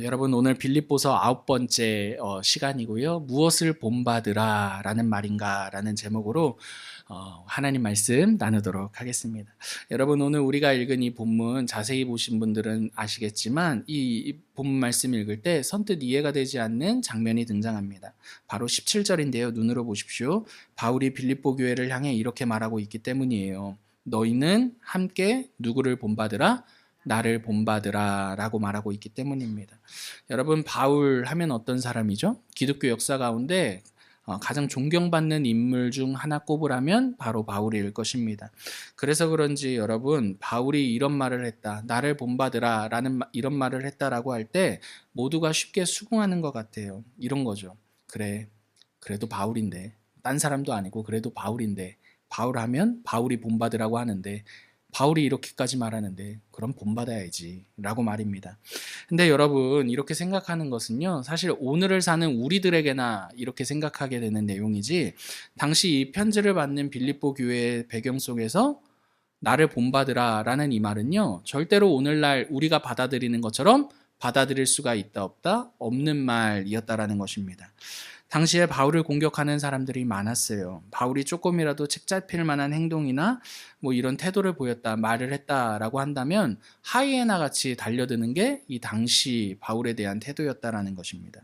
여러분 오늘 빌립보서 9번째 시간이고요. 무엇을 본받으라 라는 말인가 라는 제목으로 하나님 말씀 나누도록 하겠습니다. 여러분 오늘 우리가 읽은 이 본문 자세히 보신 분들은 아시겠지만 이 본문 말씀 읽을 때 선뜻 이해가 되지 않는 장면이 등장합니다. 바로 17절인데요. 눈으로 보십시오. 바울이 빌립보 교회를 향해 이렇게 말하고 있기 때문이에요. 너희는 함께 누구를 본받으라? 나를 본받으라 라고 말하고 있기 때문입니다. 여러분 바울 하면 어떤 사람이죠? 기독교 역사 가운데 가장 존경받는 인물 중 하나 꼽으라면 바로 바울일 것입니다. 그래서 그런지 여러분 바울이 이런 말을 했다, 나를 본받으라 라는 이런 말을 했다라고 할 때 모두가 쉽게 수긍하는 것 같아요. 이런 거죠. 그래도 바울인데, 딴 사람도 아니고 그래도 바울인데, 바울 하면 바울이 본받으라고 하는데 바울이 이렇게까지 말하는데 그럼 본받아야지 라고 말입니다. 근데 여러분 이렇게 생각하는 것은요, 사실 오늘을 사는 우리들에게나 이렇게 생각하게 되는 내용이지, 당시 이 편지를 받는 빌립보 교회의 배경 속에서 나를 본받으라 라는 이 말은요, 절대로 오늘날 우리가 받아들이는 것처럼 받아들일 수가 있다 없다 없는 말이었다라는 것입니다. 당시에 바울을 공격하는 사람들이 많았어요. 바울이 조금이라도 책 잡힐 만한 행동이나 뭐 이런 태도를 보였다, 말을 했다라고 한다면 하이에나 같이 달려드는 게 이 당시 바울에 대한 태도였다라는 것입니다.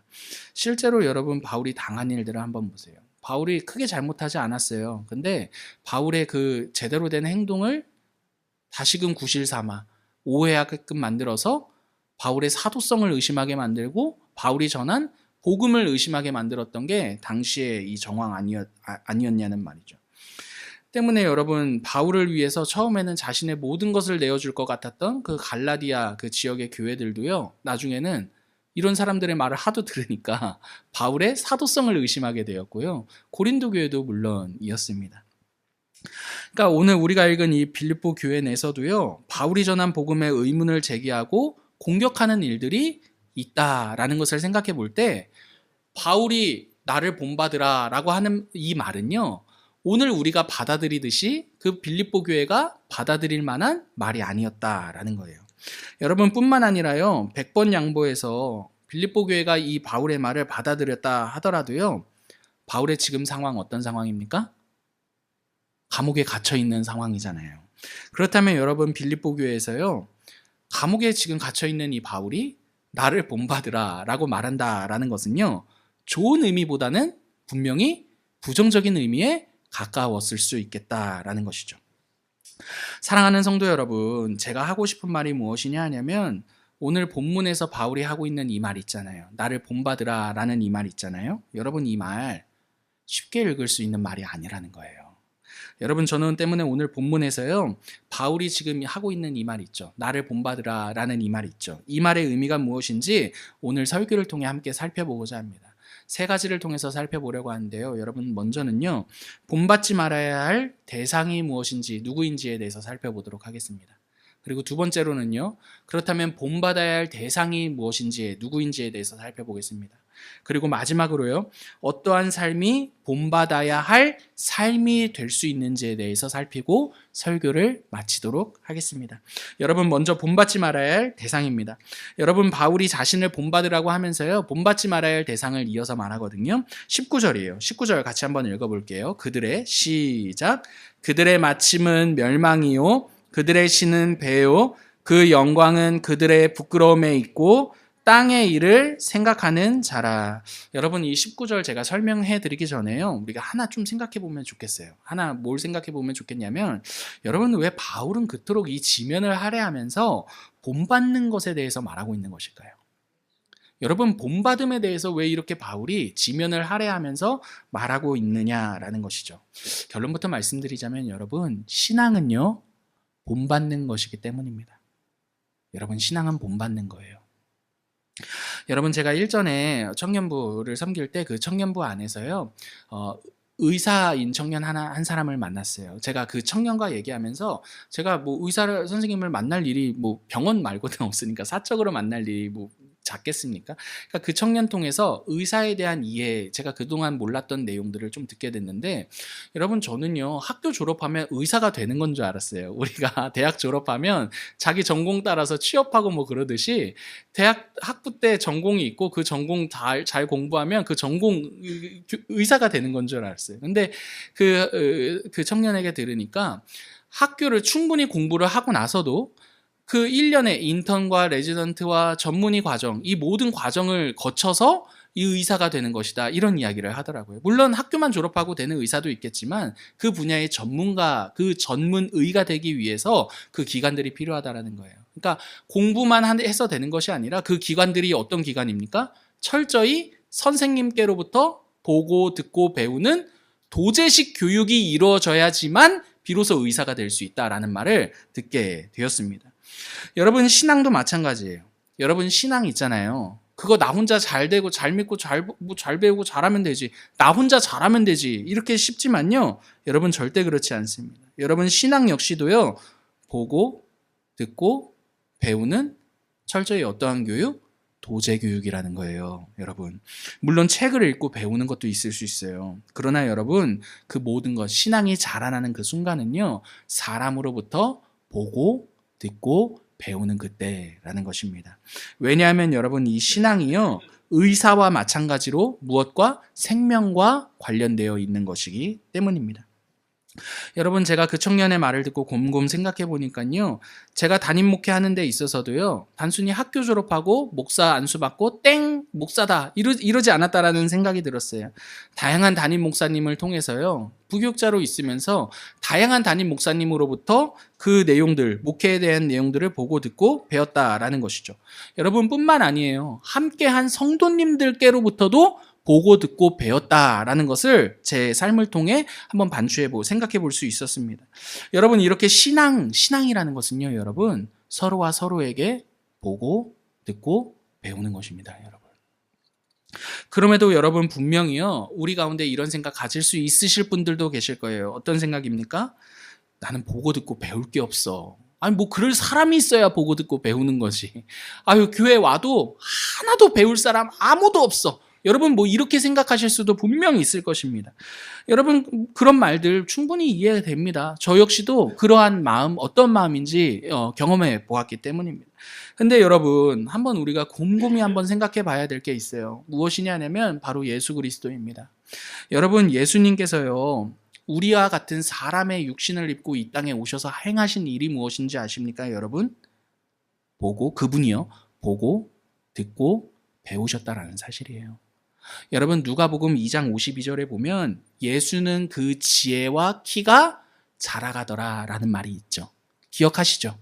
실제로 여러분 바울이 당한 일들을 한번 보세요. 바울이 크게 잘못하지 않았어요. 근데 바울의 그 제대로 된 행동을 다시금 구실 삼아 오해하게끔 만들어서 바울의 사도성을 의심하게 만들고 바울이 전한 복음을 의심하게 만들었던 게 당시에 이 정황 아니었냐는 말이죠. 때문에 여러분 바울을 위해서 처음에는 자신의 모든 것을 내어줄 것 같았던 그 갈라디아 그 지역의 교회들도요, 나중에는 이런 사람들의 말을 하도 들으니까 바울의 사도성을 의심하게 되었고요. 고린도 교회도 물론이었습니다. 그러니까 오늘 우리가 읽은 이 빌립보 교회 내에서도요, 바울이 전한 복음에 의문을 제기하고 공격하는 일들이 있다라는 것을 생각해 볼 때, 바울이 나를 본받으라 라고 하는 이 말은요, 오늘 우리가 받아들이듯이 그 빌립보 교회가 받아들일 만한 말이 아니었다라는 거예요. 여러분 뿐만 아니라요, 100번 양보해서 빌립보 교회가 이 바울의 말을 받아들였다 하더라도요, 바울의 지금 상황 어떤 상황입니까? 감옥에 갇혀 있는 상황이잖아요. 그렇다면 여러분 빌립보 교회에서요, 감옥에 지금 갇혀 있는 이 바울이 나를 본받으라 라고 말한다라는 것은요, 좋은 의미보다는 분명히 부정적인 의미에 가까웠을 수 있겠다라는 것이죠. 사랑하는 성도 여러분, 제가 하고 싶은 말이 무엇이냐 하냐면, 오늘 본문에서 바울이 하고 있는 이 말 있잖아요. 나를 본받으라 라는 이 말 있잖아요. 여러분 이 말 쉽게 읽을 수 있는 말이 아니라는 거예요. 여러분 저는 때문에 오늘 본문에서요, 바울이 지금 하고 있는 이 말 있죠. 나를 본받으라 라는 이 말 있죠. 이 말의 의미가 무엇인지 오늘 설교를 통해 함께 살펴보고자 합니다. 세 가지를 통해서 살펴보려고 하는데요. 여러분 먼저는요, 본받지 말아야 할 대상이 무엇인지 누구인지에 대해서 살펴보도록 하겠습니다. 그리고 두 번째로는요, 그렇다면 본받아야 할 대상이 무엇인지 누구인지에 대해서 살펴보겠습니다. 그리고 마지막으로요, 어떠한 삶이 본받아야 할 삶이 될 수 있는지에 대해서 살피고 설교를 마치도록 하겠습니다. 여러분 먼저 본받지 말아야 할 대상입니다. 여러분 바울이 자신을 본받으라고 하면서요, 본받지 말아야 할 대상을 이어서 말하거든요. 19절이에요. 19절 같이 한번 읽어볼게요. 시작. 그들의 마침은 멸망이요 그들의 신은 배요 그 영광은 그들의 부끄러움에 있고 땅의 일을 생각하는 자라. 여러분 이 19절 제가 설명해 드리기 전에요, 우리가 하나 좀 생각해 보면 좋겠어요. 하나 뭘 생각해 보면 좋겠냐면, 여러분 왜 바울은 그토록 이 지면을 할애하면서 본받는 것에 대해서 말하고 있는 것일까요? 여러분 본받음에 대해서 왜 이렇게 바울이 지면을 할애하면서 말하고 있느냐라는 것이죠. 결론부터 말씀드리자면 여러분, 신앙은요 본받는 것이기 때문입니다. 여러분 신앙은 본받는 거예요. 여러분 제가 일전에 청년부를 섬길 때 그 청년부 안에서요, 의사인 청년 한 사람을 만났어요. 제가 그 청년과 얘기하면서 제가 뭐 의사 선생님을 만날 일이 뭐 병원 말고는 없으니까 사적으로 만날 일이 뭐 작겠습니까? 그러니까 그 청년 통해서 의사에 대한 이해, 제가 그동안 몰랐던 내용들을 좀 듣게 됐는데, 여러분 저는요 학교 졸업하면 의사가 되는 건 줄 알았어요. 우리가 대학 졸업하면 자기 전공 따라서 취업하고 뭐 그러듯이 대학 학부 때 전공이 있고 그 전공 잘 공부하면 그 전공 의사가 되는 건 줄 알았어요. 근데 그 청년에게 들으니까 학교를 충분히 공부를 하고 나서도 그 1년의 인턴과 레지던트와 전문의 과정, 이 모든 과정을 거쳐서 이 의사가 되는 것이다, 이런 이야기를 하더라고요. 물론 학교만 졸업하고 되는 의사도 있겠지만 그 분야의 전문가, 그 전문의가 되기 위해서 그 기관들이 필요하다라는 거예요. 그러니까 공부만 해서 되는 것이 아니라 그 기관들이 어떤 기관입니까? 철저히 선생님께로부터 보고 듣고 배우는 도제식 교육이 이루어져야지만 비로소 의사가 될 수 있다라는 말을 듣게 되었습니다. 여러분 신앙도 마찬가지예요. 여러분 신앙 있잖아요. 그거 나 혼자 잘 되고 잘 믿고 잘 배우고 잘하면 되지. 나 혼자 잘하면 되지. 이렇게 쉽지만요. 여러분 절대 그렇지 않습니다. 여러분 신앙 역시도요. 보고 듣고 배우는 철저히 어떠한 교육? 도제 교육이라는 거예요, 여러분. 물론 책을 읽고 배우는 것도 있을 수 있어요. 그러나 여러분 그 모든 것, 신앙이 자라나는 그 순간은요. 사람으로부터 보고 듣고 배우는 그때라는 것입니다. 왜냐하면 여러분 이 신앙이요 의사와 마찬가지로 무엇과 생명과 관련되어 있는 것이기 때문입니다. 여러분 제가 그 청년의 말을 듣고 곰곰 생각해 보니까요, 제가 담임 목회하는 데 있어서도요 단순히 학교 졸업하고 목사 안수받고 땡 목사다 이러지 않았다라는 생각이 들었어요. 다양한 담임 목사님을 통해서요 부교육자로 있으면서 다양한 담임 목사님으로부터 그 내용들, 목회에 대한 내용들을 보고 듣고 배웠다라는 것이죠. 여러분 뿐만 아니에요, 함께한 성도님들께로부터도 보고 듣고 배웠다라는 것을 제 삶을 통해 한번 생각해 볼 수 있었습니다. 여러분 이렇게 신앙이라는 것은요, 여러분 서로와 서로에게 보고 듣고 배우는 것입니다, 여러분. 그럼에도 여러분 분명히요 우리 가운데 이런 생각 가질 수 있으실 분들도 계실 거예요. 어떤 생각입니까? 나는 보고 듣고 배울 게 없어. 아니 뭐 그럴 사람이 있어야 보고 듣고 배우는 거지. 아유 교회 와도 하나도 배울 사람 아무도 없어. 여러분 뭐 이렇게 생각하실 수도 분명히 있을 것입니다. 여러분 그런 말들 충분히 이해됩니다. 저 역시도 그러한 마음, 어떤 마음인지 경험해 보았기 때문입니다. 근데 여러분 한번 우리가 곰곰이 한번 생각해 봐야 될 게 있어요. 무엇이냐면 바로 예수 그리스도입니다. 여러분 예수님께서요 우리와 같은 사람의 육신을 입고 이 땅에 오셔서 행하신 일이 무엇인지 아십니까, 여러분? 그분이요 보고 듣고 배우셨다라는 사실이에요. 여러분 누가복음 2장 52절에 보면 예수는 그 지혜와 키가 자라가더라라는 말이 있죠. 기억하시죠?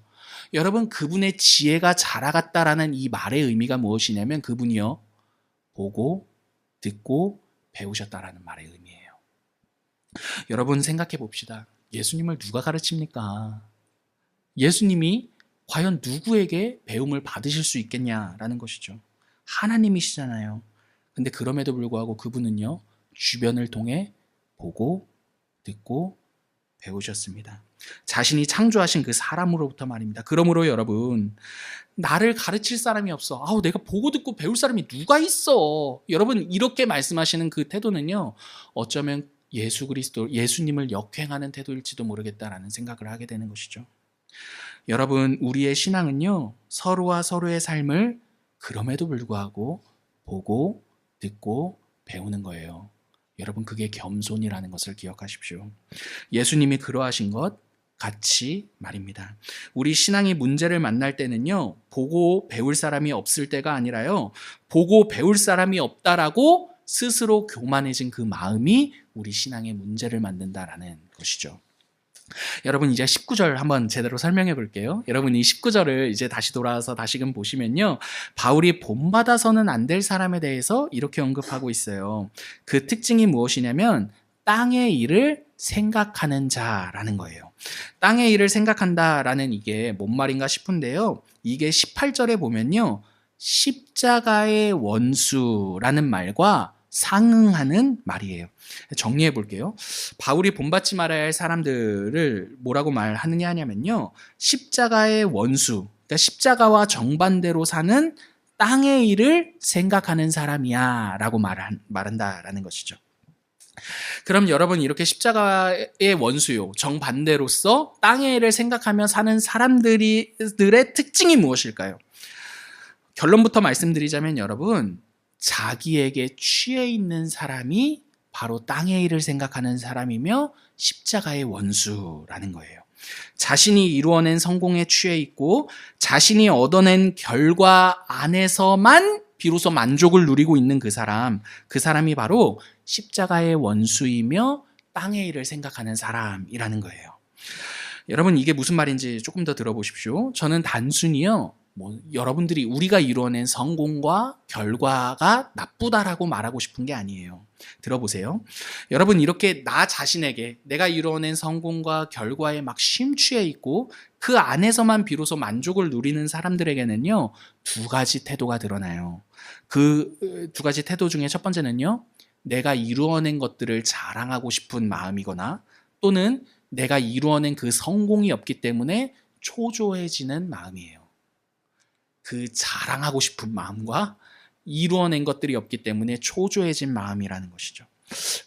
여러분 그분의 지혜가 자라갔다라는 이 말의 의미가 무엇이냐면 그분이요 보고 듣고 배우셨다라는 말의 의미예요. 여러분 생각해 봅시다. 예수님을 누가 가르칩니까? 예수님이 과연 누구에게 배움을 받으실 수 있겠냐라는 것이죠. 하나님이시잖아요. 근데 그럼에도 불구하고 그분은요 주변을 통해 보고 듣고 배우셨습니다. 자신이 창조하신 그 사람으로부터 말입니다. 그러므로 여러분 나를 가르칠 사람이 없어. 내가 보고 듣고 배울 사람이 누가 있어. 여러분 이렇게 말씀하시는 그 태도는요 어쩌면 예수님을 역행하는 태도일지도 모르겠다라는 생각을 하게 되는 것이죠. 여러분 우리의 신앙은요 서로와 서로의 삶을 그럼에도 불구하고 보고 듣고 배우는 거예요. 여러분 그게 겸손이라는 것을 기억하십시오. 예수님이 그러하신 것 같이 말입니다. 우리 신앙이 문제를 만날 때는요 보고 배울 사람이 없을 때가 아니라요 보고 배울 사람이 없다라고 스스로 교만해진 그 마음이 우리 신앙의 문제를 만든다라는 것이죠. 여러분 이제 19절 한번 제대로 설명해 볼게요. 여러분 이 19절을 이제 다시 돌아와서 다시금 보시면요 바울이 본받아서는 안 될 사람에 대해서 이렇게 언급하고 있어요. 그 특징이 무엇이냐면 땅의 일을 생각하는 자라는 거예요. 땅의 일을 생각한다라는 이게 뭔 말인가 싶은데요, 이게 18절에 보면요 십자가의 원수라는 말과 상응하는 말이에요. 정리해 볼게요. 바울이 본받지 말아야 할 사람들을 뭐라고 말하느냐 하냐면요 십자가의 원수, 그러니까 십자가와 정반대로 사는 땅의 일을 생각하는 사람이야 라고 말한다라는 것이죠. 그럼 여러분, 이렇게 십자가의 원수요, 정반대로서 땅의 일을 생각하며 사는 사람들의 특징이 무엇일까요? 결론부터 말씀드리자면 여러분, 자기에게 취해 있는 사람이 바로 땅의 일을 생각하는 사람이며 십자가의 원수라는 거예요. 자신이 이루어낸 성공에 취해 있고 자신이 얻어낸 결과 안에서만 비로소 만족을 누리고 있는 그 사람이 바로 십자가의 원수이며 땅의 일을 생각하는 사람이라는 거예요. 여러분, 이게 무슨 말인지 조금 더 들어보십시오. 저는 단순히요, 여러분들이 우리가 이루어낸 성공과 결과가 나쁘다라고 말하고 싶은 게 아니에요. 들어보세요. 여러분, 이렇게 나 자신에게 내가 이루어낸 성공과 결과에 막 심취해 있고 그 안에서만 비로소 만족을 누리는 사람들에게는요, 두 가지 태도가 드러나요. 그 두 가지 태도 중에 첫 번째는요, 내가 이루어낸 것들을 자랑하고 싶은 마음이거나 또는 내가 이루어낸 그 성공이 없기 때문에 초조해지는 마음이에요. 그 자랑하고 싶은 마음과 이루어낸 것들이 없기 때문에 초조해진 마음이라는 것이죠.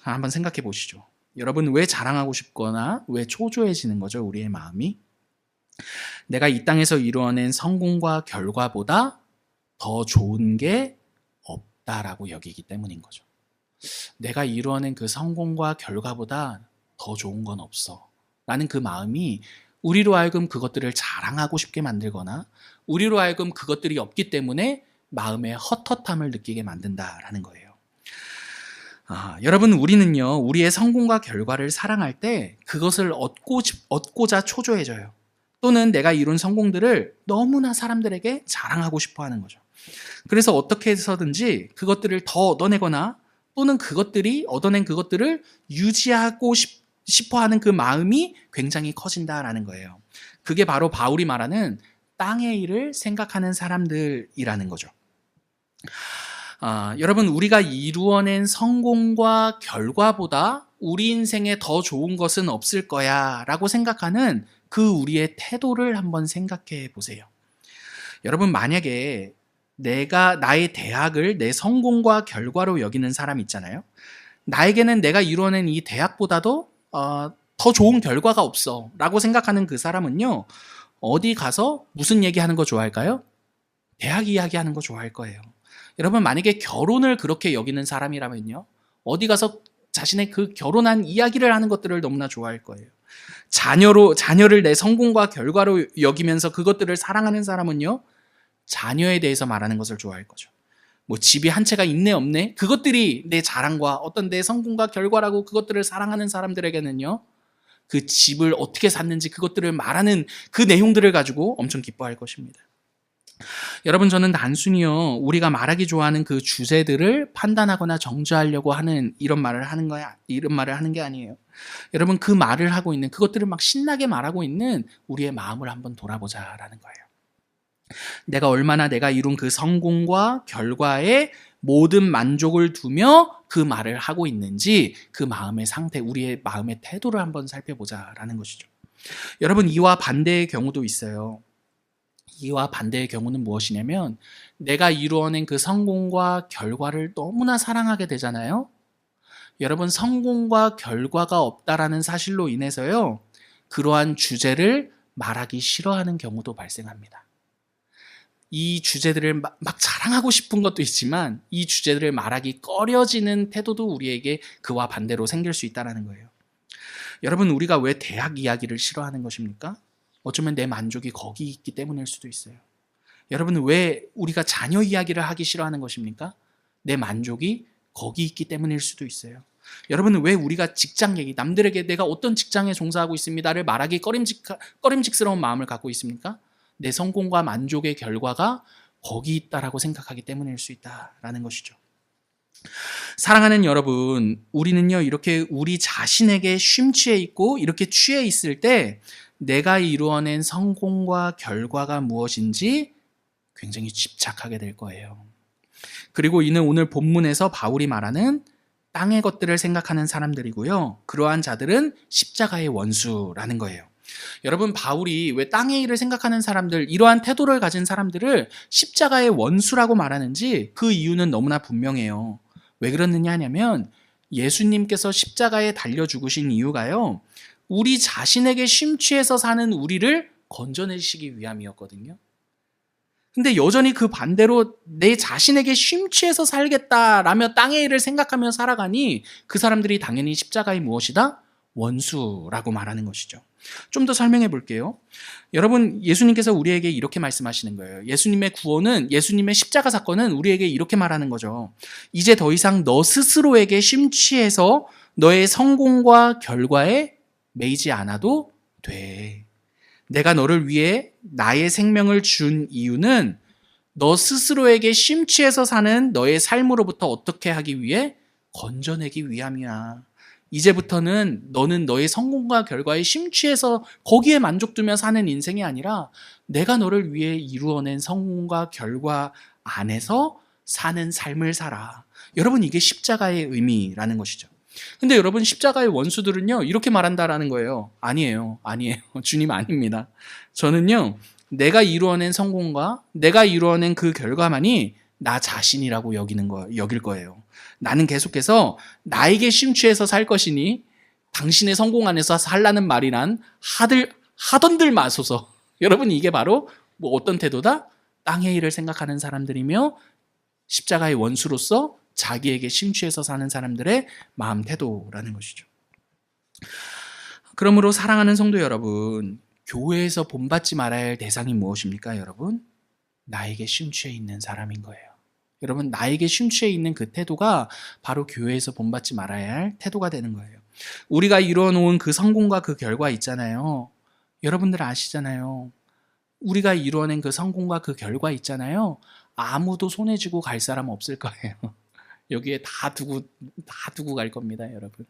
한번 생각해 보시죠. 여러분, 왜 자랑하고 싶거나 왜 초조해지는 거죠? 우리의 마음이? 내가 이 땅에서 이루어낸 성공과 결과보다 더 좋은 게 없다라고 여기기 때문인 거죠. 내가 이루어낸 그 성공과 결과보다 더 좋은 건 없어 라는 그 마음이 우리로 하여금 그것들을 자랑하고 싶게 만들거나 우리로 하여금 그것들이 없기 때문에 마음의 헛헛함을 느끼게 만든다라는 거예요. 여러분, 우리는요, 우리의 성공과 결과를 사랑할 때 그것을 얻고자 초조해져요. 또는 내가 이룬 성공들을 너무나 사람들에게 자랑하고 싶어 하는 거죠. 그래서 어떻게 해서든지 그것들을 더 얻어내거나 또는 얻어낸 그것들을 유지하고 싶어 하는 그 마음이 굉장히 커진다라는 거예요. 그게 바로 바울이 말하는 땅의 일을 생각하는 사람들이라는 거죠. 여러분, 우리가 이루어낸 성공과 결과보다 우리 인생에 더 좋은 것은 없을 거야 라고 생각하는 그 우리의 태도를 한번 생각해 보세요. 여러분, 만약에 나의 대학을 내 성공과 결과로 여기는 사람 있잖아요. 나에게는 내가 이루어낸 이 대학보다도 더 좋은 결과가 없어 라고 생각하는 그 사람은요, 어디 가서 무슨 얘기하는 거 좋아할까요? 대학 이야기하는 거 좋아할 거예요. 여러분, 만약에 결혼을 그렇게 여기는 사람이라면요, 어디 가서 자신의 그 결혼한 이야기를 하는 것들을 너무나 좋아할 거예요. 자녀를 내 성공과 결과로 여기면서 그것들을 사랑하는 사람은요, 자녀에 대해서 말하는 것을 좋아할 거죠. 집이 한 채가 있네 없네, 그것들이 내 자랑과 어떤 내 성공과 결과라고 그것들을 사랑하는 사람들에게는요, 그 집을 어떻게 샀는지 그것들을 말하는 그 내용들을 가지고 엄청 기뻐할 것입니다. 여러분, 저는 단순히요, 우리가 말하기 좋아하는 그 주제들을 판단하거나 정죄하려고 하는 이런 말을 하는 게 아니에요. 여러분, 그 말을 하고 있는 그것들을 막 신나게 말하고 있는 우리의 마음을 한번 돌아보자라는 거예요. 내가 얼마나 내가 이룬 그 성공과 결과에 모든 만족을 두며 그 말을 하고 있는지 그 마음의 상태, 우리의 마음의 태도를 한번 살펴보자라는 것이죠. 여러분, 이와 반대의 경우도 있어요. 이와 반대의 경우는 무엇이냐면, 내가 이루어낸 그 성공과 결과를 너무나 사랑하게 되잖아요. 여러분, 성공과 결과가 없다라는 사실로 인해서요, 그러한 주제를 말하기 싫어하는 경우도 발생합니다. 이 주제들을 막 자랑하고 싶은 것도 있지만 이 주제들을 말하기 꺼려지는 태도도 우리에게 그와 반대로 생길 수 있다는 거예요. 여러분, 우리가 왜 대학 이야기를 싫어하는 것입니까? 어쩌면 내 만족이 거기 있기 때문일 수도 있어요. 여러분, 왜 우리가 자녀 이야기를 하기 싫어하는 것입니까? 내 만족이 거기 있기 때문일 수도 있어요. 여러분, 왜 우리가 직장 얘기, 남들에게 내가 어떤 직장에 종사하고 있습니다를 말하기 꺼림직스러운 마음을 갖고 있습니까? 내 성공과 만족의 결과가 거기 있다라고 생각하기 때문일 수 있다라는 것이죠. 사랑하는 여러분, 우리는요, 이렇게 우리 자신에게 심취해 있고 이렇게 취해 있을 때 내가 이루어낸 성공과 결과가 무엇인지 굉장히 집착하게 될 거예요. 그리고 이는 오늘 본문에서 바울이 말하는 땅의 것들을 생각하는 사람들이고요, 그러한 자들은 십자가의 원수라는 거예요. 여러분, 바울이 왜 땅의 일을 생각하는 사람들, 이러한 태도를 가진 사람들을 십자가의 원수라고 말하는지 그 이유는 너무나 분명해요. 왜 그러느냐 하냐면 예수님께서 십자가에 달려 죽으신 이유가요, 우리 자신에게 심취해서 사는 우리를 건져내시기 위함이었거든요. 근데 여전히 그 반대로 내 자신에게 심취해서 살겠다라며 땅의 일을 생각하며 살아가니 그 사람들이 당연히 십자가의 무엇이다? 원수라고 말하는 것이죠. 좀 더 설명해 볼게요. 여러분, 예수님께서 우리에게 이렇게 말씀하시는 거예요. 예수님의 구원은, 예수님의 십자가 사건은 우리에게 이렇게 말하는 거죠. 이제 더 이상 너 스스로에게 심취해서 너의 성공과 결과에 매이지 않아도 돼. 내가 너를 위해 나의 생명을 준 이유는 너 스스로에게 심취해서 사는 너의 삶으로부터 어떻게 하기 위해? 건져내기 위함이야. 이제부터는 너는 너의 성공과 결과에 심취해서 거기에 만족두며 사는 인생이 아니라 내가 너를 위해 이루어낸 성공과 결과 안에서 사는 삶을 살아. 여러분, 이게 십자가의 의미라는 것이죠. 근데 여러분, 십자가의 원수들은요, 이렇게 말한다라는 거예요. 아니에요. 주님 아닙니다. 저는요, 내가 이루어낸 성공과 내가 이루어낸 그 결과만이 나 자신이라고 여길 거예요. 나는 계속해서 나에게 심취해서 살 것이니 당신의 성공 안에서 살라는 말이란 하던들 마소서. 여러분, 이게 바로 어떤 태도다? 땅의 일을 생각하는 사람들이며 십자가의 원수로서 자기에게 심취해서 사는 사람들의 마음 태도라는 것이죠. 그러므로 사랑하는 성도 여러분, 교회에서 본받지 말아야 할 대상이 무엇입니까, 여러분? 나에게 심취해 있는 사람인 거예요. 여러분, 나에게 심취해 있는 그 태도가 바로 교회에서 본받지 말아야 할 태도가 되는 거예요. 우리가 이루어놓은 그 성공과 그 결과 있잖아요. 여러분들 아시잖아요. 우리가 이루어낸 그 성공과 그 결과 있잖아요. 아무도 손에 쥐고 갈 사람 없을 거예요. 여기에 다 두고 갈 겁니다, 여러분.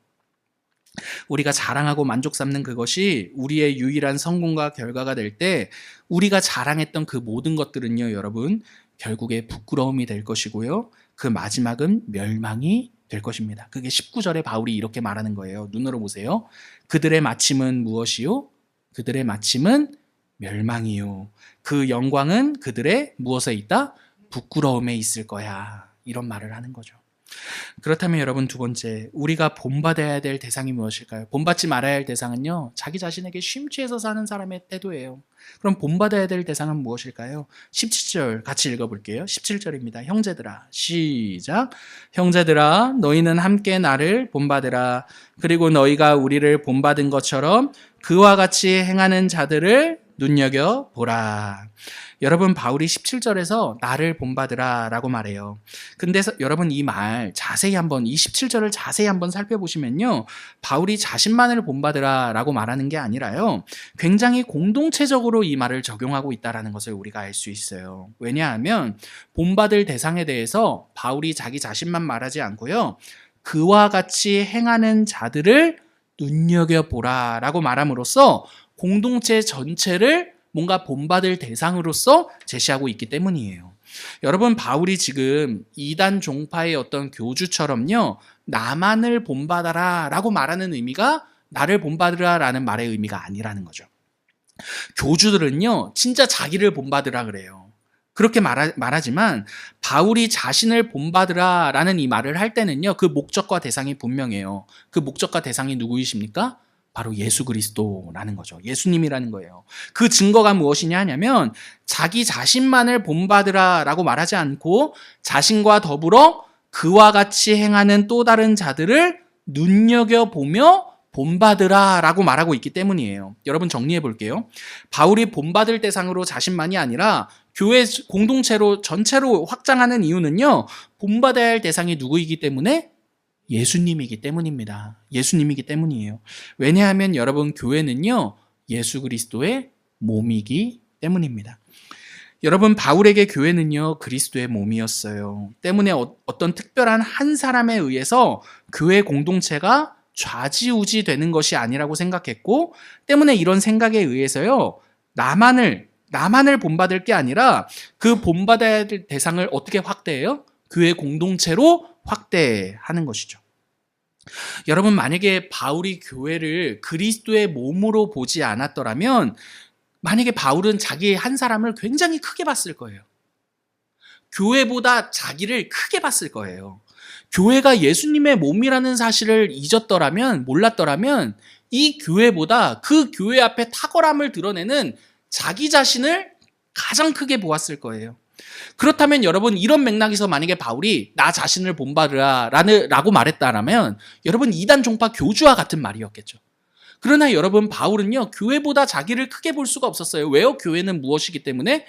우리가 자랑하고 만족 삼는 그것이 우리의 유일한 성공과 결과가 될 때 우리가 자랑했던 그 모든 것들은요, 여러분, 결국에 부끄러움이 될 것이고요. 그 마지막은 멸망이 될 것입니다. 그게 19절에 바울이 이렇게 말하는 거예요. 눈으로 보세요. 그들의 마침은 무엇이요? 그들의 마침은 멸망이요. 그 영광은 그들의 무엇에 있다? 부끄러움에 있을 거야. 이런 말을 하는 거죠. 그렇다면 여러분, 두 번째, 우리가 본받아야 될 대상이 무엇일까요? 본받지 말아야 할 대상은요, 자기 자신에게 심취해서 사는 사람의 태도예요. 그럼 본받아야 될 대상은 무엇일까요? 17절 같이 읽어볼게요. 17절입니다. 형제들아, 시작. 형제들아, 너희는 함께 나를 본받으라. 그리고 너희가 우리를 본받은 것처럼 그와 같이 행하는 자들을 눈여겨보라. 여러분, 바울이 17절에서 나를 본받으라 라고 말해요. 근데 여러분, 이 17절을 자세히 한번 살펴보시면요, 바울이 자신만을 본받으라 라고 말하는 게 아니라요, 굉장히 공동체적으로 이 말을 적용하고 있다는 것을 우리가 알 수 있어요. 왜냐하면 본받을 대상에 대해서 바울이 자기 자신만 말하지 않고요, 그와 같이 행하는 자들을 눈여겨보라 라고 말함으로써 공동체 전체를 뭔가 본받을 대상으로서 제시하고 있기 때문이에요. 여러분, 바울이 지금 이단 종파의 어떤 교주처럼요, 나만을 본받아라 라고 말하는 의미가 나를 본받으라 라는 말의 의미가 아니라는 거죠. 교주들은요, 진짜 자기를 본받으라 그래요. 그렇게 말하지만 바울이 자신을 본받으라 라는 이 말을 할 때는요, 그 목적과 대상이 분명해요. 그 목적과 대상이 누구이십니까? 바로 예수 그리스도라는 거죠. 예수님이라는 거예요. 그 증거가 무엇이냐 하냐면 자기 자신만을 본받으라 라고 말하지 않고 자신과 더불어 그와 같이 행하는 또 다른 자들을 눈여겨보며 본받으라 라고 말하고 있기 때문이에요. 여러분, 정리해 볼게요. 바울이 본받을 대상으로 자신만이 아니라 교회 공동체로 전체로 확장하는 이유는요, 본받아야 할 대상이 누구이기 때문에? 예수님이기 때문입니다. 예수님이기 때문이에요. 왜냐하면 여러분, 교회는요, 예수 그리스도의 몸이기 때문입니다. 여러분, 바울에게 교회는요, 그리스도의 몸이었어요. 때문에 어떤 특별한 한 사람에 의해서 교회 공동체가 좌지우지 되는 것이 아니라고 생각했고, 때문에 이런 생각에 의해서요, 나만을 본받을 게 아니라 그 본받아야 될 대상을 어떻게 확대해요? 교회 공동체로 확대하는 것이죠. 여러분, 만약에 바울이 교회를 그리스도의 몸으로 보지 않았더라면 만약에 바울은 자기 한 사람을 굉장히 크게 봤을 거예요. 교회보다 자기를 크게 봤을 거예요. 교회가 예수님의 몸이라는 사실을 잊었더라면, 몰랐더라면 이 교회보다 그 교회 앞에 탁월함을 드러내는 자기 자신을 가장 크게 보았을 거예요. 그렇다면 여러분, 이런 맥락에서 만약에 바울이 나 자신을 본받으라 라고 말했다라면 여러분, 이단 종파 교주와 같은 말이었겠죠. 그러나 여러분, 바울은요, 교회보다 자기를 크게 볼 수가 없었어요. 왜요? 교회는 무엇이기 때문에?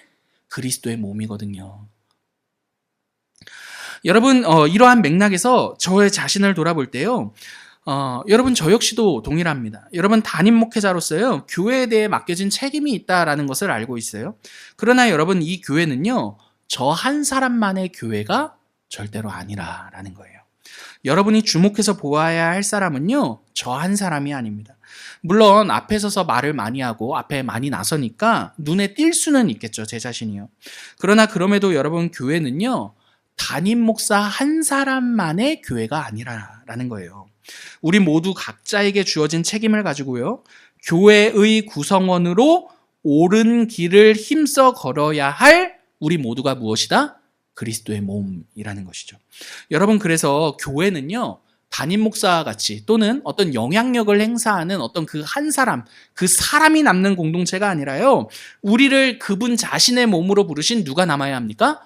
그리스도의 몸이거든요. 여러분, 이러한 맥락에서 저의 자신을 돌아볼 때요, 여러분, 저 역시도 동일합니다. 여러분, 담임 목회자로서요, 교회에 대해 맡겨진 책임이 있다라는 것을 알고 있어요. 그러나 여러분, 이 교회는요, 저 한 사람만의 교회가 절대로 아니라라는 거예요. 여러분이 주목해서 보아야 할 사람은요, 저 한 사람이 아닙니다. 물론 앞에 서서 말을 많이 하고 앞에 많이 나서니까 눈에 띌 수는 있겠죠, 제 자신이요. 그러나 그럼에도 여러분, 교회는요, 담임 목사 한 사람만의 교회가 아니라라는 거예요. 우리 모두 각자에게 주어진 책임을 가지고요, 교회의 구성원으로 옳은 길을 힘써 걸어야 할 우리 모두가 무엇이다? 그리스도의 몸이라는 것이죠. 여러분, 그래서 교회는요, 담임 목사 같이 또는 어떤 영향력을 행사하는 어떤 그 한 사람, 그 사람이 남는 공동체가 아니라요, 우리를 그분 자신의 몸으로 부르신 누가 남아야 합니까?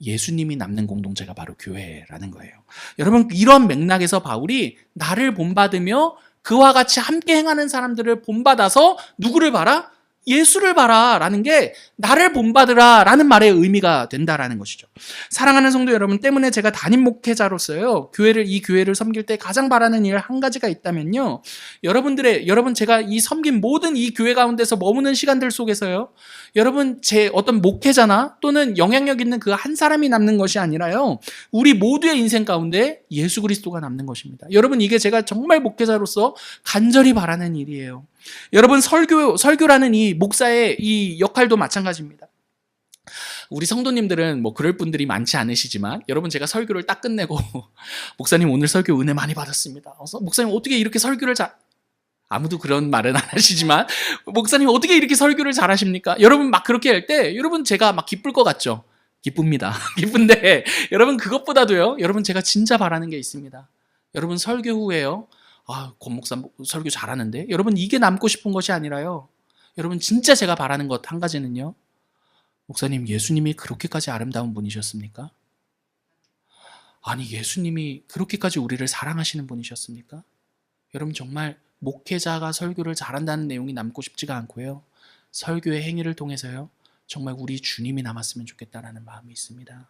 예수님이 남는 공동체가 바로 교회라는 거예요. 여러분, 이런 맥락에서 바울이 나를 본받으며 그와 같이 함께 행하는 사람들을 본받아서 누구를 봐라? 예수를 봐라 라는 게 나를 본받으라 라는 말의 의미가 된다라는 것이죠. 사랑하는 성도 여러분, 때문에 제가 담임 목회자로서요, 이 교회를 섬길 때 가장 바라는 일 한 가지가 있다면요, 여러분, 제가 이 섬긴 모든 이 교회 가운데서 머무는 시간들 속에서요, 여러분, 제 어떤 목회자나 또는 영향력 있는 그 한 사람이 남는 것이 아니라요, 우리 모두의 인생 가운데 예수 그리스도가 남는 것입니다. 여러분, 이게 제가 정말 목회자로서 간절히 바라는 일이에요. 여러분, 설교라는 이 목사의 이 역할도 마찬가지입니다. 우리 성도님들은 뭐 그럴 분들이 많지 않으시지만, 여러분, 제가 설교를 딱 끝내고 목사님, 오늘 설교 은혜 많이 받았습니다. 목사님, 어떻게 이렇게 설교를 아무도 그런 말은 안 하시지만, 목사님 어떻게 이렇게 설교를 잘하십니까? 여러분, 막 그렇게 할 때 여러분, 제가 막 기쁠 것 같죠? 기쁩니다. 기쁜데 여러분, 그것보다도요, 여러분, 제가 진짜 바라는 게 있습니다. 여러분, 설교 후에요, 권 목사 설교 잘하는데, 여러분, 이게 남고 싶은 것이 아니라요, 여러분, 진짜 제가 바라는 것 한 가지는요, 목사님, 예수님이 그렇게까지 아름다운 분이셨습니까? 아니, 예수님이 그렇게까지 우리를 사랑하시는 분이셨습니까? 여러분, 정말 목회자가 설교를 잘한다는 내용이 남고 싶지가 않고요, 설교의 행위를 통해서요, 정말 우리 주님이 남았으면 좋겠다라는 마음이 있습니다.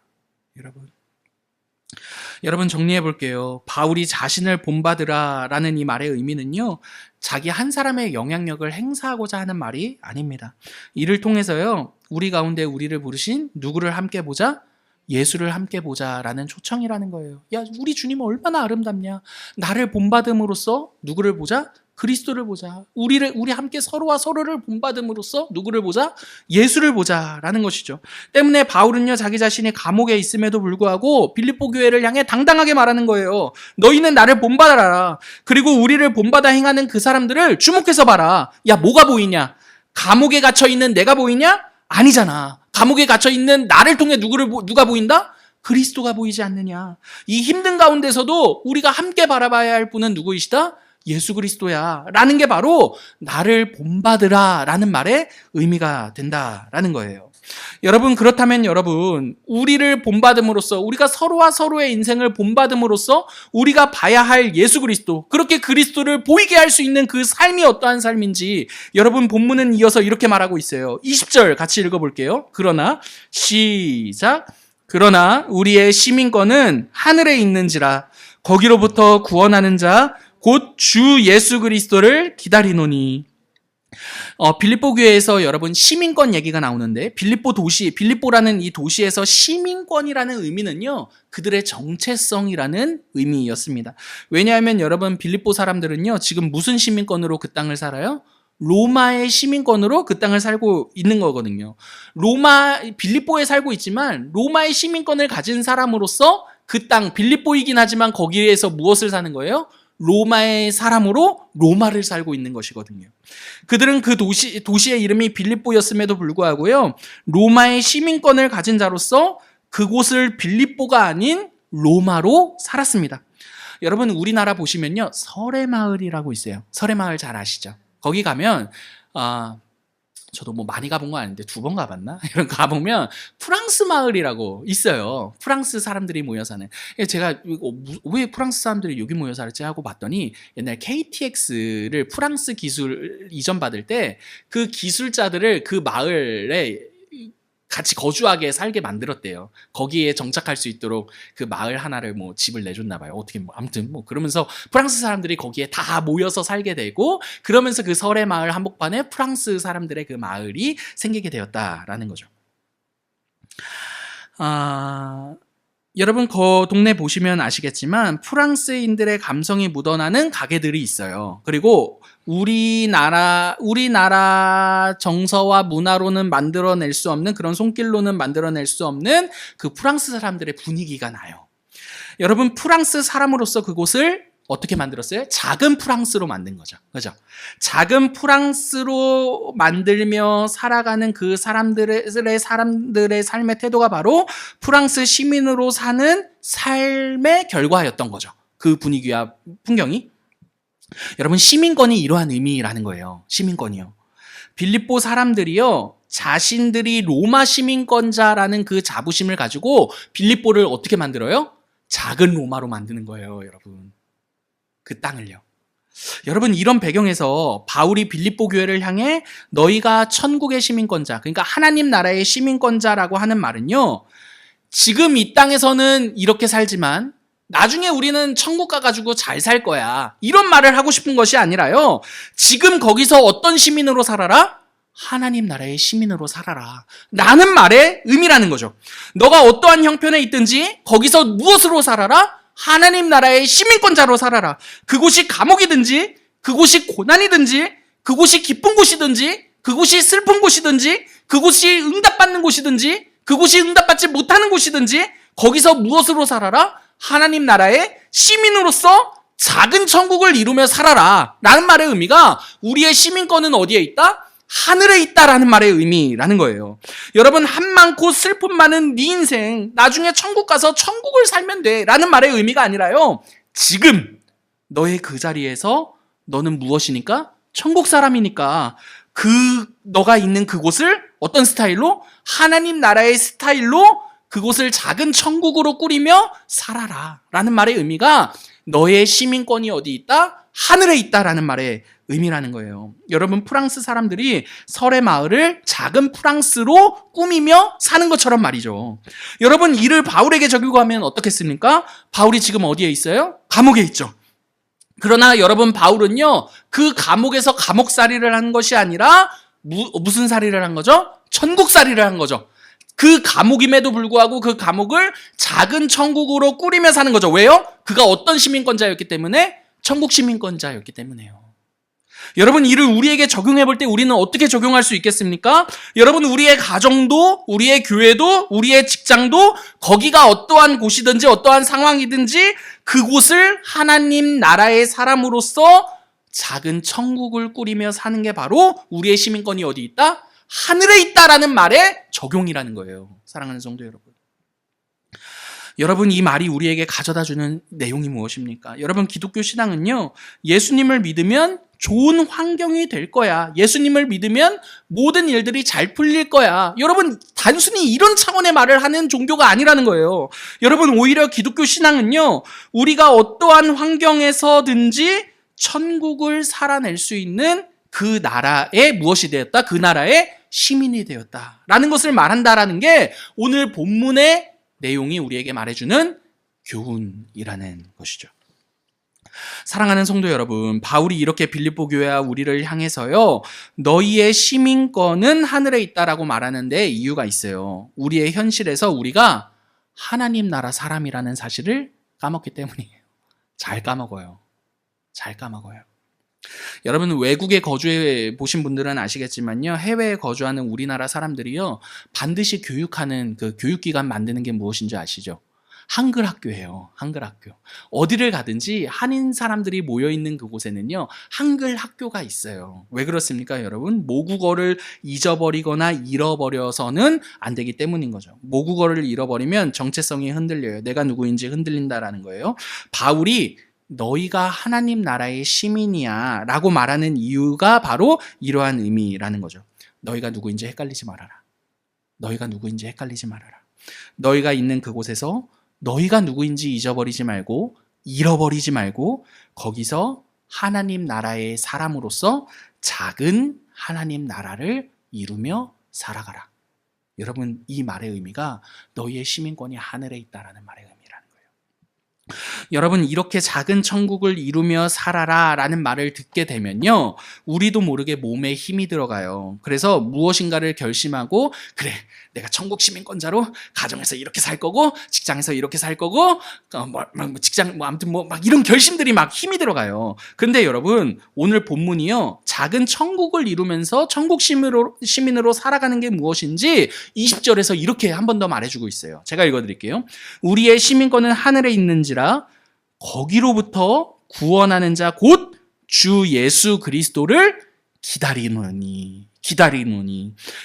여러분, 정리해 볼게요. 바울이 자신을 본받으라 라는 이 말의 의미는요, 자기 한 사람의 영향력을 행사하고자 하는 말이 아닙니다. 이를 통해서요, 우리 가운데 우리를 부르신 누구를 함께 보자? 예수를 함께 보자라는 초청이라는 거예요. 야, 우리 주님은 얼마나 아름답냐? 나를 본받음으로써 누구를 보자? 그리스도를 보자. 우리 함께 서로와 서로를 본받음으로써 누구를 보자? 예수를 보자라는 것이죠. 때문에 바울은요, 자기 자신이 감옥에 있음에도 불구하고 빌립보 교회를 향해 당당하게 말하는 거예요. 너희는 나를 본받아라. 그리고 우리를 본받아 행하는 그 사람들을 주목해서 봐라. 야, 뭐가 보이냐? 감옥에 갇혀 있는 내가 보이냐? 아니잖아. 감옥에 갇혀 있는 나를 통해 누가 보인다? 그리스도가 보이지 않느냐. 이 힘든 가운데서도 우리가 함께 바라봐야 할 분은 누구이시다? 예수 그리스도야 라는 게 바로 나를 본받으라 라는 말의 의미가 된다라는 거예요. 여러분, 그렇다면 여러분, 우리를 본받음으로써, 우리가 서로와 서로의 인생을 본받음으로써 우리가 봐야 할 예수 그리스도, 그렇게 그리스도를 보이게 할 수 있는 그 삶이 어떠한 삶인지 여러분, 본문은 이어서 이렇게 말하고 있어요. 20절 같이 읽어볼게요. 그러나 우리의 시민권은 하늘에 있는지라 거기로부터 구원하는 자 곧 주 예수 그리스도를 기다리노니. 빌립보 교회에서 여러분, 시민권 얘기가 나오는데, 빌립보라는 이 도시에서 시민권이라는 의미는요, 그들의 정체성이라는 의미였습니다. 왜냐하면 여러분, 빌립보 사람들은요, 지금 무슨 시민권으로 그 땅을 살아요? 로마의 시민권으로 그 땅을 살고 있는 거거든요. 빌립보에 살고 있지만 로마의 시민권을 가진 사람으로서 그 땅, 빌립보이긴 하지만 거기에서 무엇을 사는 거예요? 로마의 사람으로 로마를 살고 있는 것이거든요. 그들은 그 도시의 이름이 빌립보였음에도 불구하고요, 로마의 시민권을 가진 자로서 그곳을 빌립보가 아닌 로마로 살았습니다. 여러분, 우리나라 보시면요, 설해마을이라고 있어요. 설해마을 잘 아시죠? 거기 가면 저도 뭐 많이 가본 건 아닌데 2번 가봤나? 이런 거 가보면 프랑스 마을이라고 있어요. 프랑스 사람들이 모여 사는. 제가 왜 프랑스 사람들이 여기 모여 살지 하고 봤더니, 옛날 KTX를 프랑스 기술 이전받을 때 그 기술자들을 그 마을에 같이 거주하게 살게 만들었대요. 거기에 정착할 수 있도록 그 마을 하나를 뭐 집을 내줬나 봐요. 어떻게 뭐 아무튼 뭐 그러면서 프랑스 사람들이 거기에 다 모여서 살게 되고, 그러면서 그 설의 마을 한복판에 프랑스 사람들의 그 마을이 생기게 되었다라는 거죠. 여러분 그 동네 보시면 아시겠지만 프랑스인들의 감성이 묻어나는 가게들이 있어요. 그리고 우리나라 정서와 문화로는 만들어낼 수 없는, 그런 손길로는 만들어낼 수 없는 그 프랑스 사람들의 분위기가 나요. 여러분, 프랑스 사람으로서 그곳을 어떻게 만들었어요? 작은 프랑스로 만든 거죠. 그죠? 작은 프랑스로 만들며 살아가는 그 사람들의 삶의 태도가 바로 프랑스 시민으로 사는 삶의 결과였던 거죠. 그 분위기와 풍경이. 여러분, 시민권이 이러한 의미라는 거예요. 시민권이요. 빌립보 사람들이요, 자신들이 로마 시민권자라는 그 자부심을 가지고 빌립보를 어떻게 만들어요? 작은 로마로 만드는 거예요, 여러분. 그 땅을요. 여러분, 이런 배경에서 바울이 빌립보 교회를 향해 너희가 천국의 시민권자, 그러니까 하나님 나라의 시민권자라고 하는 말은요, 지금 이 땅에서는 이렇게 살지만 나중에 우리는 천국 가가지고 잘 살 거야, 이런 말을 하고 싶은 것이 아니라요, 지금 거기서 어떤 시민으로 살아라? 하나님 나라의 시민으로 살아라 라는 말의 의미라는 거죠. 너가 어떠한 형편에 있든지 거기서 무엇으로 살아라? 하나님 나라의 시민권자로 살아라. 그곳이 감옥이든지, 그곳이 고난이든지, 그곳이 기쁜 곳이든지, 그곳이 슬픈 곳이든지, 그곳이 응답받는 곳이든지, 그곳이 응답받지 못하는 곳이든지, 거기서 무엇으로 살아라? 하나님 나라의 시민으로서 작은 천국을 이루며 살아라 라는 말의 의미가, 우리의 시민권은 어디에 있다? 하늘에 있다라는 말의 의미라는 거예요. 여러분, 한 많고 슬픔 많은 네 인생, 나중에 천국 가서 천국을 살면 돼 라는 말의 의미가 아니라요, 지금 너의 그 자리에서 너는 무엇이니까? 천국 사람이니까 너가 있는 그곳을 어떤 스타일로? 하나님 나라의 스타일로 그곳을 작은 천국으로 꾸리며 살아라 라는 말의 의미가, 너의 시민권이 어디 있다? 하늘에 있다라는 말의 의미라는 거예요. 여러분, 프랑스 사람들이 설의 마을을 작은 프랑스로 꾸미며 사는 것처럼 말이죠. 여러분, 이를 바울에게 적용하면 어떻겠습니까? 바울이 지금 어디에 있어요? 감옥에 있죠. 그러나 여러분, 바울은요, 그 감옥에서 감옥살이를 한 것이 아니라 무슨 살이를 한 거죠? 천국살이를 한 거죠. 그 감옥임에도 불구하고 그 감옥을 작은 천국으로 꾸리며 사는 거죠. 왜요? 그가 어떤 시민권자였기 때문에? 천국 시민권자였기 때문에요. 여러분, 이를 우리에게 적용해 볼 때 우리는 어떻게 적용할 수 있겠습니까? 여러분, 우리의 가정도, 우리의 교회도, 우리의 직장도, 거기가 어떠한 곳이든지 어떠한 상황이든지 그곳을 하나님 나라의 사람으로서 작은 천국을 꾸리며 사는 게 바로 우리의 시민권이 어디 있다? 하늘에 있다라는 말의 적용이라는 거예요. 사랑하는 성도 여러분. 여러분, 이 말이 우리에게 가져다 주는 내용이 무엇입니까? 여러분, 기독교 신앙은요, 예수님을 믿으면 좋은 환경이 될 거야. 예수님을 믿으면 모든 일들이 잘 풀릴 거야. 여러분, 단순히 이런 차원의 말을 하는 종교가 아니라는 거예요. 여러분, 오히려 기독교 신앙은요, 우리가 어떠한 환경에서든지 천국을 살아낼 수 있는 그 나라의 무엇이 되었다? 그 나라의 시민이 되었다라는 것을 말한다라는 게 오늘 본문의 내용이 우리에게 말해주는 교훈이라는 것이죠. 사랑하는 성도 여러분, 바울이 이렇게 빌립보 교회와 우리를 향해서요, 너희의 시민권은 하늘에 있다라고 말하는데 이유가 있어요. 우리의 현실에서 우리가 하나님 나라 사람이라는 사실을 까먹기 때문이에요. 잘 까먹어요. 여러분, 외국에 거주해 보신 분들은 아시겠지만요, 해외에 거주하는 우리나라 사람들이요, 반드시 교육하는 그 교육기관 만드는 게 무엇인지 아시죠? 한글 학교예요. 한글 학교. 어디를 가든지 한인 사람들이 모여 있는 그곳에는요, 한글 학교가 있어요. 왜 그렇습니까, 여러분? 모국어를 잊어버리거나 잃어버려서는 안 되기 때문인 거죠. 모국어를 잃어버리면 정체성이 흔들려요. 내가 누구인지 흔들린다라는 거예요. 바울이 너희가 하나님 나라의 시민이야 라고 말하는 이유가 바로 이러한 의미라는 거죠. 너희가 누구인지 헷갈리지 말아라. 너희가 누구인지 헷갈리지 말아라. 너희가 있는 그곳에서 너희가 누구인지 잊어버리지 말고 잃어버리지 말고 거기서 하나님 나라의 사람으로서 작은 하나님 나라를 이루며 살아가라. 여러분, 이 말의 의미가 너희의 시민권이 하늘에 있다라는 말의 의미라는 거예요. 여러분, 이렇게 작은 천국을 이루며 살아라 라는 말을 듣게 되면요, 우리도 모르게 몸에 힘이 들어가요. 그래서 무엇인가를 결심하고, 그래, 내가 천국 시민권자로 가정에서 이렇게 살 거고 직장에서 이렇게 살 거고 아무튼 막 이런 결심들이 막 힘이 들어가요. 그런데 여러분, 오늘 본문이요, 작은 천국을 이루면서 천국 시민으로 살아가는 게 무엇인지 20절에서 이렇게 한 번 더 말해주고 있어요. 제가 읽어드릴게요. 우리의 시민권은 하늘에 있는지라 거기로부터 구원하는 자 곧 주 예수 그리스도를 기다리노니.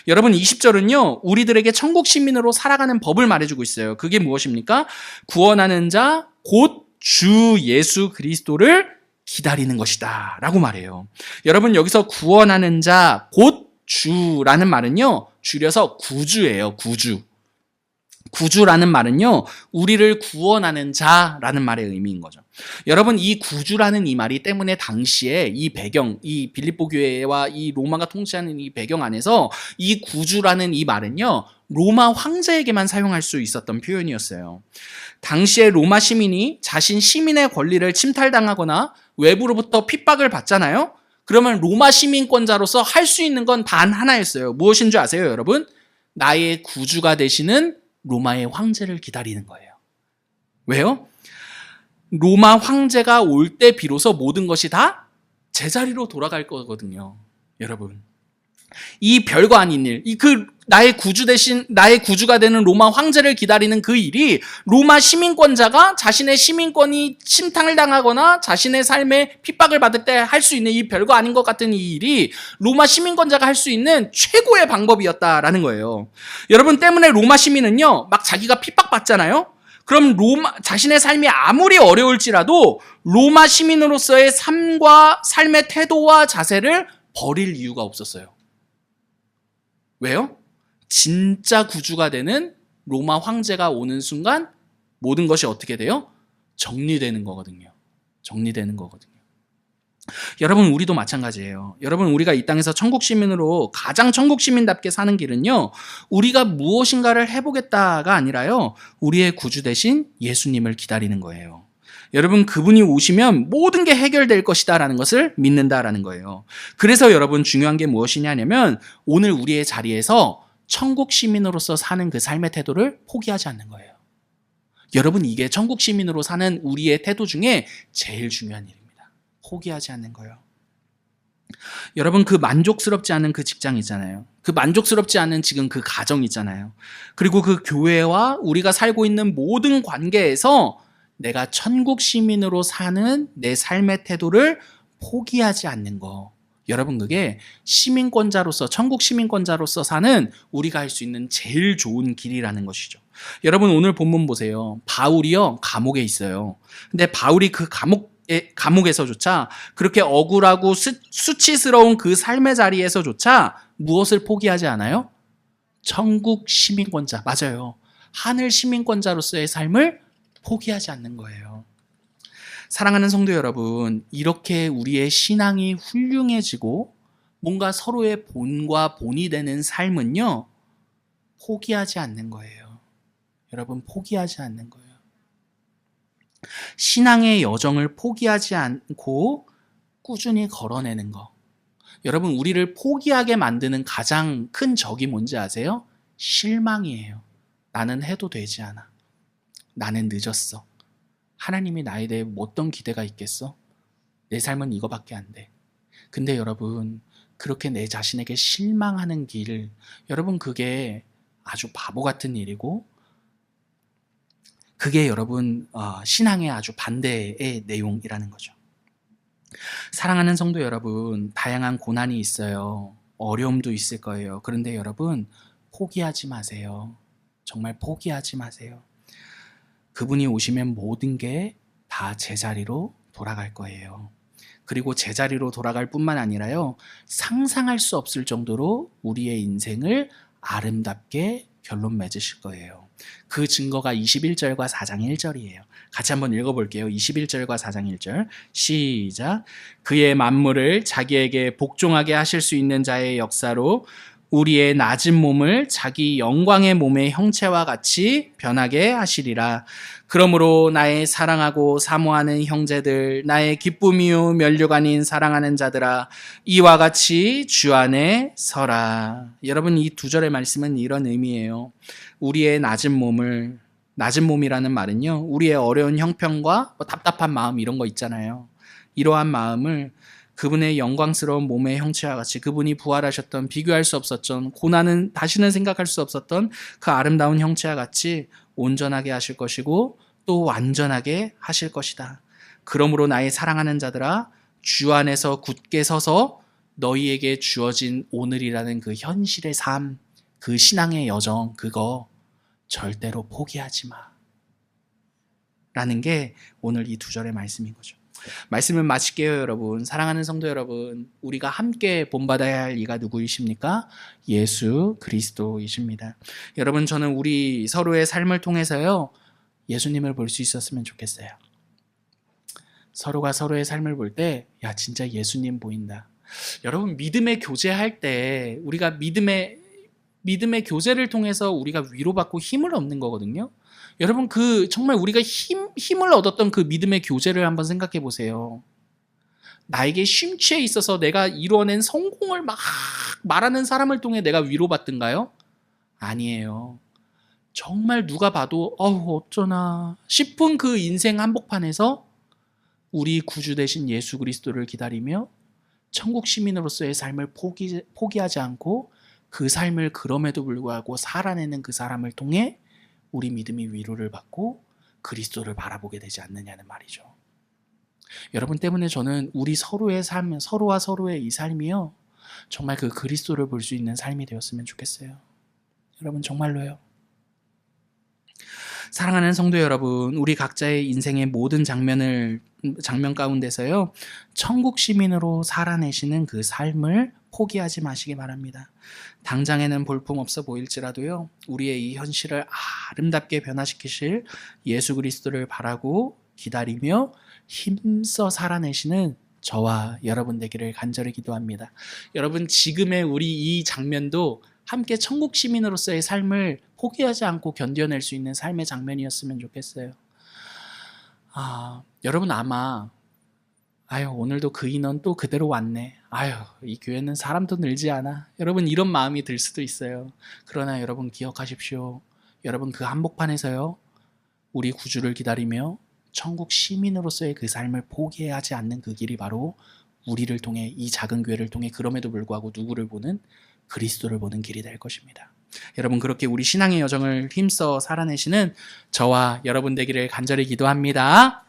여러분, 20절은요, 우리들에게 천국 시민으로 살아가는 법을 말해주고 있어요. 그게 무엇입니까? 구원하는 자 곧 주 예수 그리스도를 기다리는 것이다 라고 말해요. 여러분, 여기서 구원하는 자 곧 주라는 말은요, 줄여서 구주예요. 구주라는 말은요, 우리를 구원하는 자라는 말의 의미인 거죠. 여러분, 이 구주라는 이 말이 때문에 당시에 이 배경, 이 빌립보 교회와 이 로마가 통치하는 이 배경 안에서 이 구주라는 이 말은요, 로마 황제에게만 사용할 수 있었던 표현이었어요. 당시에 로마 시민이 자신 시민의 권리를 침탈당하거나 외부로부터 핍박을 받잖아요. 그러면 로마 시민권자로서 할 수 있는 건 단 하나였어요. 무엇인 줄 아세요, 여러분? 나의 구주가 되시는 로마의 황제를 기다리는 거예요. 왜요? 로마 황제가 올 때 비로소 모든 것이 다 제자리로 돌아갈 거거든요. 여러분, 이 별거 아닌 일, 나의 구주 대신 나의 구주가 되는 로마 황제를 기다리는 그 일이 로마 시민권자가 자신의 시민권이 침탈을 당하거나 자신의 삶에 핍박을 받을 때 할 수 있는 이 별거 아닌 것 같은 이 일이 로마 시민권자가 할 수 있는 최고의 방법이었다라는 거예요. 여러분, 때문에 로마 시민은요, 막 자기가 핍박받잖아요. 그럼 자신의 삶이 아무리 어려울지라도 로마 시민으로서의 삶과 삶의 태도와 자세를 버릴 이유가 없었어요. 왜요? 진짜 구주가 되는 로마 황제가 오는 순간 모든 것이 어떻게 돼요? 정리되는 거거든요. 여러분, 우리도 마찬가지예요. 여러분, 우리가 이 땅에서 천국 시민으로 가장 천국 시민답게 사는 길은요, 우리가 무엇인가를 해보겠다가 아니라요, 우리의 구주 대신 예수님을 기다리는 거예요. 여러분, 그분이 오시면 모든 게 해결될 것이다라는 것을 믿는다라는 거예요. 그래서 여러분, 중요한 게 무엇이냐면 오늘 우리의 자리에서 천국 시민으로서 사는 그 삶의 태도를 포기하지 않는 거예요. 여러분, 이게 천국 시민으로 사는 우리의 태도 중에 제일 중요한 일입니다. 포기하지 않는 거예요. 여러분, 그 만족스럽지 않은 그 직장 있잖아요. 그 만족스럽지 않은 지금 그 가정 있잖아요. 그리고 그 교회와 우리가 살고 있는 모든 관계에서 내가 천국 시민으로 사는 내 삶의 태도를 포기하지 않는 거. 여러분, 그게 시민권자로서, 천국 시민권자로서 사는 우리가 할 수 있는 제일 좋은 길이라는 것이죠. 여러분, 오늘 본문 보세요. 바울이요, 감옥에 있어요. 근데 바울이 그 감옥에서조차 그렇게 억울하고 수치스러운 그 삶의 자리에서조차 무엇을 포기하지 않아요? 천국 시민권자, 맞아요. 하늘 시민권자로서의 삶을 포기하지 않는 거예요. 사랑하는 성도 여러분, 이렇게 우리의 신앙이 훌륭해지고 뭔가 서로의 본과 본이 되는 삶은요, 포기하지 않는 거예요. 여러분, 포기하지 않는 거예요. 신앙의 여정을 포기하지 않고 꾸준히 걸어내는 거. 여러분, 우리를 포기하게 만드는 가장 큰 적이 뭔지 아세요? 실망이에요. 나는 해도 되지 않아. 나는 늦었어. 하나님이 나에 대해 어떤 기대가 있겠어? 내 삶은 이거밖에 안 돼. 근데 여러분, 그렇게 내 자신에게 실망하는 길, 여러분, 그게 아주 바보 같은 일이고 그게 여러분 신앙의 아주 반대의 내용이라는 거죠. 사랑하는 성도 여러분, 다양한 고난이 있어요. 어려움도 있을 거예요. 그런데 여러분, 포기하지 마세요. 정말 포기하지 마세요. 그분이 오시면 모든 게 다 제자리로 돌아갈 거예요. 그리고 제자리로 돌아갈 뿐만 아니라요, 상상할 수 없을 정도로 우리의 인생을 아름답게 결론 맺으실 거예요. 그 증거가 21절과 4장 1절이에요. 같이 한번 읽어볼게요. 21절과 4장 1절 시작. 그의 만물을 자기에게 복종하게 하실 수 있는 자의 역사로 우리의 낮은 몸을 자기 영광의 몸의 형체와 같이 변하게 하시리라. 그러므로 나의 사랑하고 사모하는 형제들, 나의 기쁨이요 면류관인 사랑하는 자들아, 이와 같이 주 안에 서라. 여러분, 이 두 절의 말씀은 이런 의미예요. 우리의 낮은 몸을, 낮은 몸이라는 말은요, 우리의 어려운 형편과 답답한 마음 이런 거 있잖아요. 이러한 마음을 그분의 영광스러운 몸의 형체와 같이, 그분이 부활하셨던, 비교할 수 없었던, 고난은 다시는 생각할 수 없었던 그 아름다운 형체와 같이 온전하게 하실 것이고 또 완전하게 하실 것이다. 그러므로 나의 사랑하는 자들아, 주 안에서 굳게 서서 너희에게 주어진 오늘이라는 그 현실의 삶, 그 신앙의 여정, 그거 절대로 포기하지 마. 라는 게 오늘 이 두 절의 말씀인 거죠. 말씀을 마칠게요, 여러분. 사랑하는 성도 여러분, 우리가 함께 본받아야 할 이가 누구이십니까? 예수 그리스도이십니다. 여러분, 저는 우리 서로의 삶을 통해서요, 예수님을 볼 수 있었으면 좋겠어요. 서로가 서로의 삶을 볼 때, 야, 진짜 예수님 보인다. 여러분, 믿음의 교제할 때 우리가 믿음의 교제를 통해서 우리가 위로받고 힘을 얻는 거거든요. 여러분, 정말 우리가 힘을 얻었던 그 믿음의 교제를 한번 생각해 보세요. 나에게 심취해 있어서 내가 이루어낸 성공을 막 말하는 사람을 통해 내가 위로받든가요? 아니에요. 정말 누가 봐도 어쩌나 싶은 그 인생 한복판에서 우리 구주 되신 예수 그리스도를 기다리며 천국 시민으로서의 삶을 포기하지 않고 그 삶을 그럼에도 불구하고 살아내는 그 사람을 통해 우리 믿음이 위로를 받고 그리스도를 바라보게 되지 않느냐는 말이죠. 여러분 때문에 저는 우리 서로의 삶, 서로와 서로의 이 삶이요, 정말 그 그리스도를 볼 수 있는 삶이 되었으면 좋겠어요. 여러분, 정말로요. 사랑하는 성도 여러분, 우리 각자의 인생의 모든 장면 가운데서요, 천국 시민으로 살아내시는 그 삶을 포기하지 마시기 바랍니다. 당장에는 볼품없어 보일지라도요, 우리의 이 현실을 아름답게 변화시키실 예수 그리스도를 바라고 기다리며 힘써 살아내시는 저와 여러분 되기를 간절히 기도합니다. 여러분, 지금의 우리 이 장면도 함께 천국 시민으로서의 삶을 포기하지 않고 견뎌낼 수 있는 삶의 장면이었으면 좋겠어요. 여러분 아마 오늘도 그 인원 또 그대로 왔네. 이 교회는 사람도 늘지 않아. 여러분, 이런 마음이 들 수도 있어요. 그러나 여러분 기억하십시오. 여러분, 그 한복판에서요, 우리 구주를 기다리며 천국 시민으로서의 그 삶을 포기하지 않는 그 길이 바로 우리를 통해, 이 작은 교회를 통해 그럼에도 불구하고 누구를 보는? 그리스도를 보는 길이 될 것입니다. 여러분, 그렇게 우리 신앙의 여정을 힘써 살아내시는 저와 여러분 되기를 간절히 기도합니다.